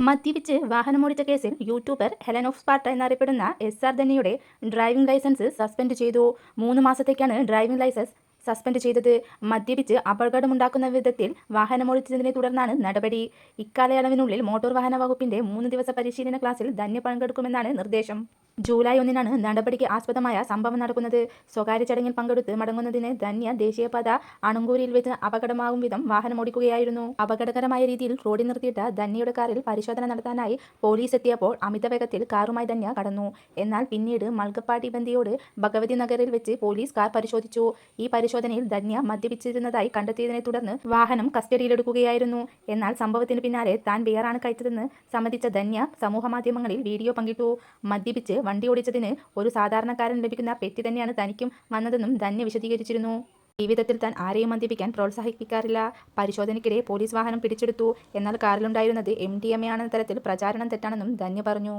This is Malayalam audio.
മദ്യപിച്ച് വാഹനമോടിച്ച കേസിൽ യൂട്യൂബർ ഹെലൻ ഓഫ് സ്പാർട്ട എന്നറിയപ്പെടുന്ന SR ധന്യയുടെ ഡ്രൈവിംഗ് ലൈസൻസ് സസ്പെൻഡ് ചെയ്തു. 3 മാസത്തേക്കാണ് ഡ്രൈവിംഗ് ലൈസൻസ് സസ്പെൻഡ് ചെയ്തത്. മദ്യപിച്ച് അപകടമുണ്ടാക്കുന്ന വിധത്തിൽ വാഹനമോടിച്ചതിനെ തുടർന്നാണ് നടപടി. ഇക്കാലയളവിനുള്ളിൽ മോട്ടോർ വാഹന വകുപ്പിന്റെ 3 ദിവസ പരിശീലന ക്ലാസ്സിൽ ധന്യ പങ്കെടുക്കുമെന്നാണ് നിർദ്ദേശം. ജൂലൈ 1-നാണ് നടപടിക്ക് ആസ്പദമായ സംഭവം നടക്കുന്നത്. സ്വകാര്യ ചടങ്ങിൽ പങ്കെടുത്ത് മടങ്ങുന്നതിന് ധന്യ ദേശീയപാത അണങ്കൂരിൽ വെച്ച് അപകടമാകും വിധം വാഹനമോടിക്കുകയായിരുന്നു. അപകടകരമായ രീതിയിൽ റോഡിൽ നിർത്തിയിട്ട ധന്യയുടെ കാറിൽ പരിശോധന നടത്താനായി പോലീസ് എത്തിയപ്പോൾ അമിതവേഗത്തിൽ കാറുമായി ധന്യ കടന്നു. എന്നാൽ പിന്നീട് മൽഗപ്പാടി ബന്ദിയോട് ഭഗവതി നഗറിൽ വെച്ച് പോലീസ് കാർ പരിശോധിച്ചു. ഈ പരിശോധനയിൽ ധന്യ മദ്യപിച്ചിരുന്നതായി കണ്ടെത്തിയതിനെ തുടർന്ന് വാഹനം കസ്റ്റഡിയിലെടുക്കുകയായിരുന്നു. എന്നാൽ സംഭവത്തിന് പിന്നാലെ താൻ ബിയറാണ് കഴിച്ചതെന്ന് സമ്മതിച്ച ധന്യ സമൂഹമാധ്യമങ്ങളിൽ വീഡിയോ പങ്കിട്ടു. മദ്യപിച്ച് വണ്ടി ഓടിച്ചതിന് ഒരു സാധാരണക്കാരൻ ലഭിക്കുന്ന പെറ്റി തന്നെയാണ് തനിക്കും വന്നതെന്നും ധന്യ വിശദീകരിച്ചിരുന്നു. ജീവിതത്തിൽ താൻ ആരെയും മദ്യപിക്കാൻ പ്രോത്സാഹിപ്പിക്കാറില്ല. പരിശോധനയ്ക്കിടെ പോലീസ് വാഹനം പിടിച്ചെടുത്തു. എന്നാൽ കാറിലുണ്ടായിരുന്നത് MDMA ആണെന്ന തരത്തിൽ പ്രചാരണം തെറ്റാണെന്നും ധന്യ പറഞ്ഞു.